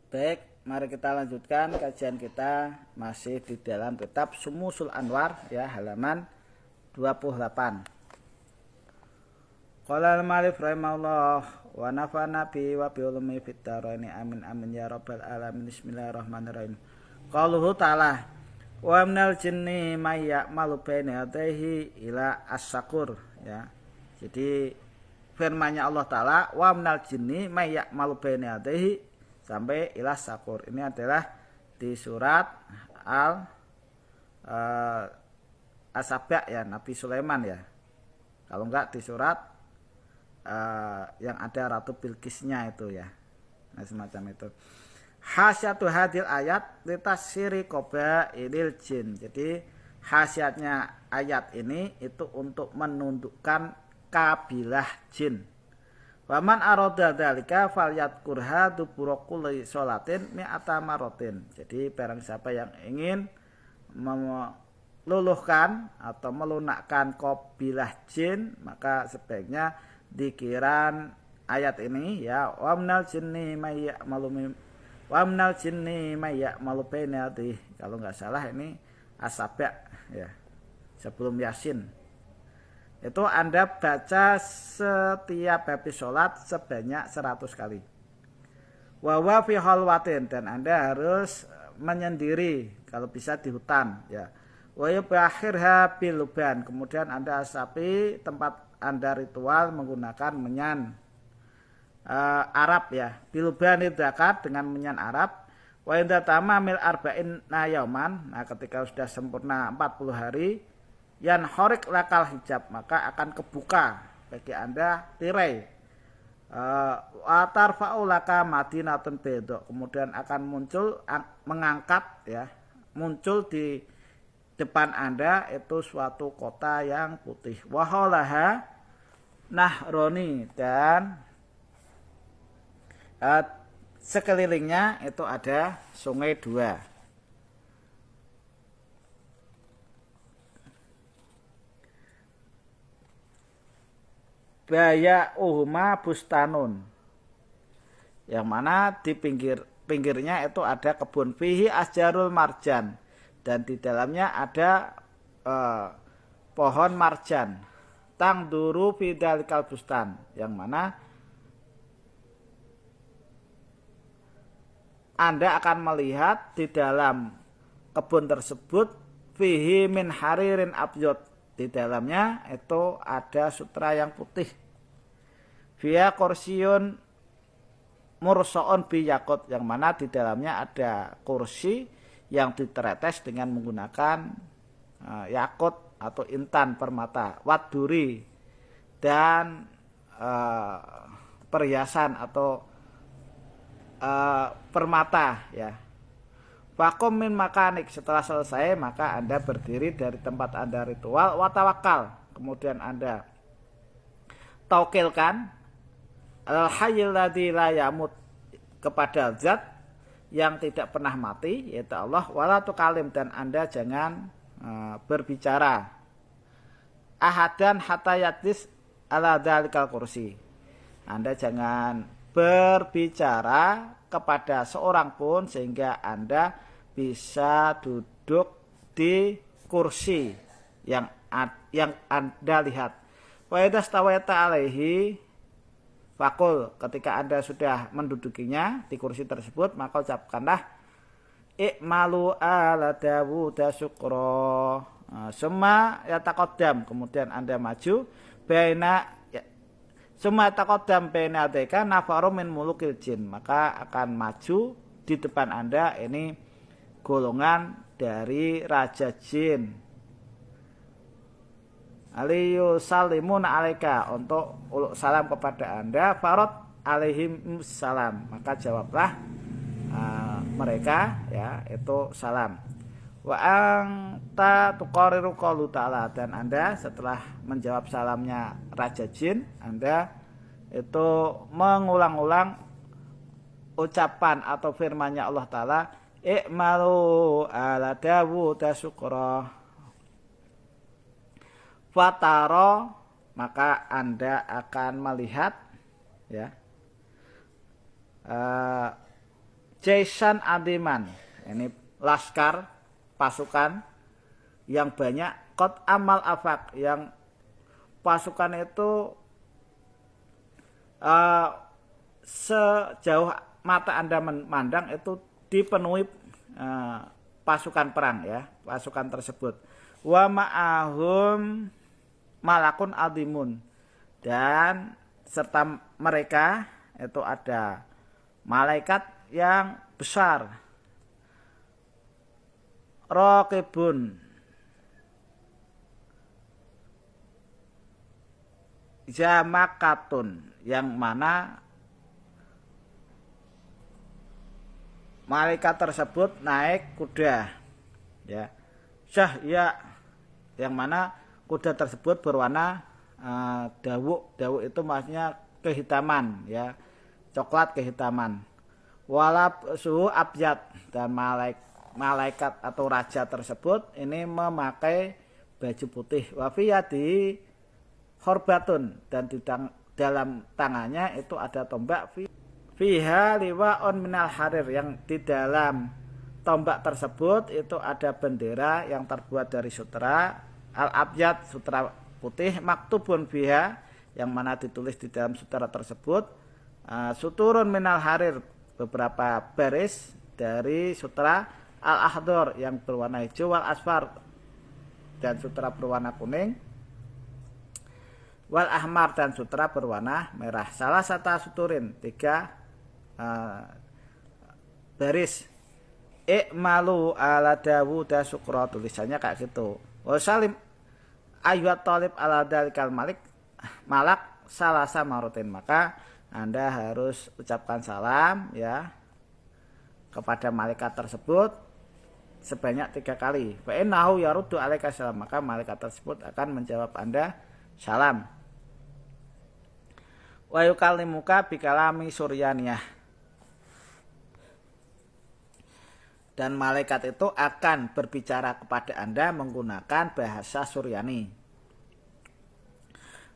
Baik, mari kita lanjutkan kajian kita masih di dalam kitab Sumusul Anwar ya, halaman 28. Qala al-Ma'alif rahimahullah wa nafa'ana bi wa bi ulumi fid dharaini amin amin ya rabbal alamin. Bismillahirrahmanirrahim. Qauluhu ta'ala wa minal jinni may ya'malu baina yadayhi ila as-sakur ya. Jadi firman-Nya Allah Ta'ala wa minal jinni may ya'malu baina yadayhi sampai ila sakur. Ini adalah di surat As-Saba ya, Nabi Sulaiman ya. Kalau enggak di surat yang ada Ratu Bilqisnya itu ya. Nah, semacam itu. Hasyatu hadil ayat litasiri qabailil jin. Jadi khasiatnya ayat ini itu untuk menundukkan kabilah jin. Waman aroda dalika falyadkurha dubura kulli sholatin mi'ata marotin. Jadi barang siapa yang ingin meluluhkan atau melunakkan kabilah jin, maka sebaiknya dikiran ayat ini ya, wamnal jinni may ya'malu baina yadayhi. Kalau enggak salah ini As-Saba ya, sebelum Yasin. Itu Anda baca setiap habis sholat sebanyak 100 kali. Wa fi halwatin, dan Anda harus menyendiri kalau bisa di hutan ya. Wa yabakhirha biluban, kemudian Anda asapi tempat Anda ritual menggunakan menyan Arab ya. Biluban idakat dengan menyan Arab. Wa inda tamamil arba'in yauman, nah ketika sudah sempurna 40 hari, yan horik lakal hijab, maka akan kebuka bagi Anda tirai. Atarfa'u laka madinatun bedo, kemudian akan muncul mengangkat ya, muncul di depan Anda itu suatu kota yang putih. Waholaha nahroni, dan sekelilingnya itu ada sungai dua. Baya uhuma bustanun, yang mana di pinggirnya itu ada kebun fihi asjarul marjan, dan di dalamnya ada pohon marjan. Tang duru fidalikal bustan, yang mana Anda akan melihat di dalam kebun tersebut fihi min haririn abyad, di dalamnya itu ada sutra yang putih. Via kursiun mursoon bi yakut, yang mana di dalamnya ada kursi yang diteretes dengan menggunakan yakut atau intan permata, waduri, dan perhiasan atau permata ya. Fakum min makanik, setelah selesai maka Anda berdiri dari tempat Anda ritual, watawakal, kemudian Anda taukilkan al hayyil ladzi la yamut, kepada zat yang tidak pernah mati yaitu Allah, wala tukalim, dan Anda jangan berbicara ahadan hatta yadis ala dzalikal kursi. Anda jangan berbicara kepada seorang pun sehingga Anda bisa duduk di kursi yang Anda lihat. Wa idza stawaita alaihi fakul, ketika Anda sudah mendudukinya di kursi tersebut, maka ucapkanlah i'malu ala Dawud syukra. Summa yataqaddam, kemudian Anda maju summa yataqaddam baina yadayka nafaru min mulukil jin, maka akan maju di depan Anda ini golongan dari raja jin. Aliyu salimun alaika, untuk uluk salam kepada Anda. Farad alaihim salam, maka jawablah mereka ya itu salam. Wa anta tuqariru qaulu ta'ala, dan Anda setelah menjawab salamnya raja jin, Anda itu mengulang-ulang ucapan atau firman-Nya Allah Ta'ala, i'malu ala Dawud syukra. Fataro, maka Anda akan melihat ya jaisan adiman, ini laskar pasukan yang banyak, qad amal afak, yang pasukan itu sejauh mata Anda memandang itu dipenuhi pasukan perang ya, pasukan tersebut. Wa ma'ahum malakun adimun, dan serta mereka itu ada malaikat yang besar, raqibun, jamakatun, yang mana malaikat tersebut naik kuda ya, syahya, yang mana kuda tersebut berwarna dawuk itu maksudnya kehitaman ya, coklat kehitaman. Walab suhu abyad, dan malaikat atau raja tersebut ini memakai baju putih. Wafiyadi horbatun, dan di dalam tangannya itu ada tombak. Fiha liwaun minal harir, yang di dalam tombak tersebut itu ada bendera yang terbuat dari sutera al abyad, sutera putih, maktubun fiha, yang mana ditulis di dalam sutera tersebut suturun minal harir, beberapa baris dari sutera al ahdor yang berwarna hijau, wal asfar, dan sutera berwarna kuning, wal ahmar, dan sutera berwarna merah. Salah satu suturin, 3 baris. Ikmalu ala Dawud syukra, tulisannya kayak gitu. Wa salim ayyat talib ala dalikal malak salasa marutin, maka Anda harus ucapkan salam ya kepada malaikat tersebut sebanyak 3 kali. Fa innahu yaruddu alaika salam, maka malaikat tersebut akan menjawab Anda salam. Wa yukallimuka bikalami suryaniyah, dan malaikat itu akan berbicara kepada Anda menggunakan bahasa Suryani.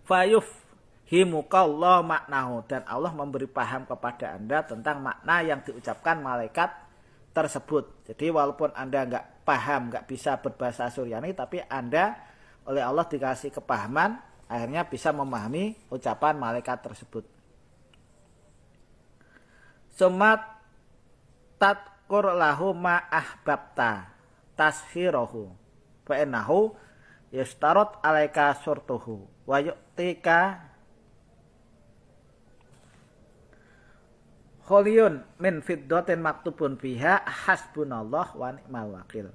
Fayufhimukallahu maknahu, dan Allah memberi paham kepada Anda tentang makna yang diucapkan malaikat tersebut. Jadi walaupun Anda nggak paham, nggak bisa berbahasa Suryani, tapi Anda oleh Allah dikasih kepahaman, akhirnya bisa memahami ucapan malaikat tersebut. Sumat tadkur lahu ma ahbabta tashirahu fa innahu yastarot alaika surtuhu wa yu'tika khuliyun min fiddatin maktubun fiha hasbunallah wa ni'mal wakil.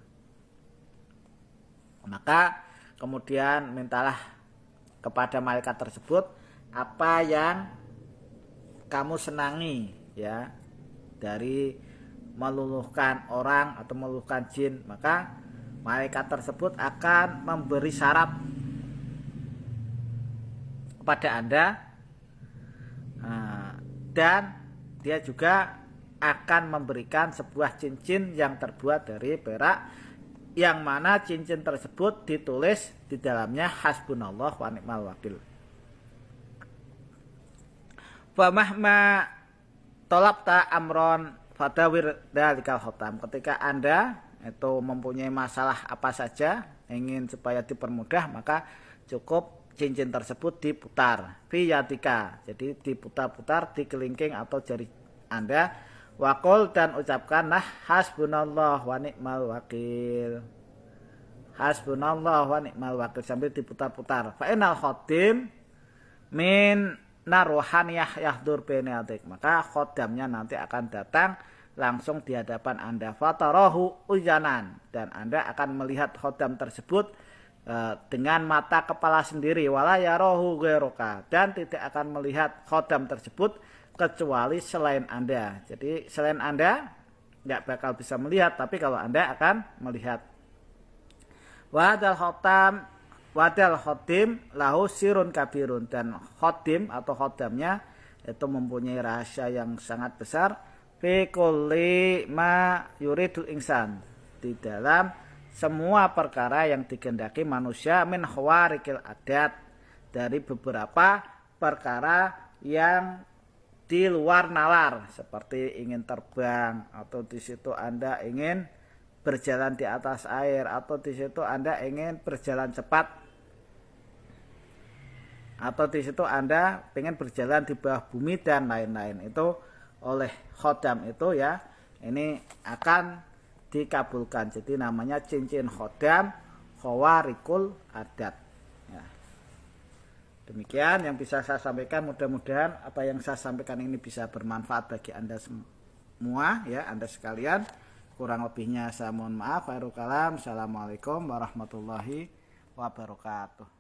Maka kemudian mintalah kepada malaikat tersebut apa yang kamu senangi ya, dari meluluhkan orang atau meluluhkan jin, maka malaikat tersebut akan memberi syarat kepada Anda, dan dia juga akan memberikan sebuah cincin yang terbuat dari perak, yang mana cincin tersebut ditulis di dalamnya hasbunallah wa ni'mal wakil. Fa mahma talabta amron fadawir dalikal khotam, ketika Anda itu mempunyai masalah apa saja ingin supaya dipermudah, maka cukup cincin tersebut diputar fi yadika, jadi diputar-putar di kelingking atau jari Anda. Waqul, dan ucapkanlah hasbunallah wa ni'mal wakil, hasbunallah wa ni'mal wakil, sambil diputar-putar. Fa inal khotim min naruhaniyah yahdur beneatik, maka khodamnya nanti akan datang langsung di hadapan Anda. Fatarahu ujanan, dan Anda akan melihat khodam tersebut dengan mata kepala sendiri. Wala yarahu ghairuka, dan tidak akan melihat khodam tersebut kecuali selain Anda. Jadi selain Anda nggak bakal bisa melihat, tapi kalau Anda akan melihat. Wadal khotim lahu sirun kabirun, dan khotim atau khodamnya itu mempunyai rahasia yang sangat besar. Fi kulli ma yuridul insan, di dalam semua perkara yang digendaki manusia, min khawarikil adat, dari beberapa perkara yang di luar nalar, seperti ingin terbang, atau di situ Anda ingin berjalan di atas air, atau di situ Anda ingin berjalan cepat, atau di situ Anda ingin berjalan di bawah bumi dan lain-lain. Itu oleh khodam itu ya, ini akan dikabulkan. Jadi namanya cincin khodam, khawarikul adat. Ya. Demikian yang bisa saya sampaikan, mudah-mudahan apa yang saya sampaikan ini bisa bermanfaat bagi Anda semua ya, Anda sekalian. Kurang lebihnya saya mohon maaf. Khairul kalam. Assalamualaikum warahmatullahi wabarakatuh.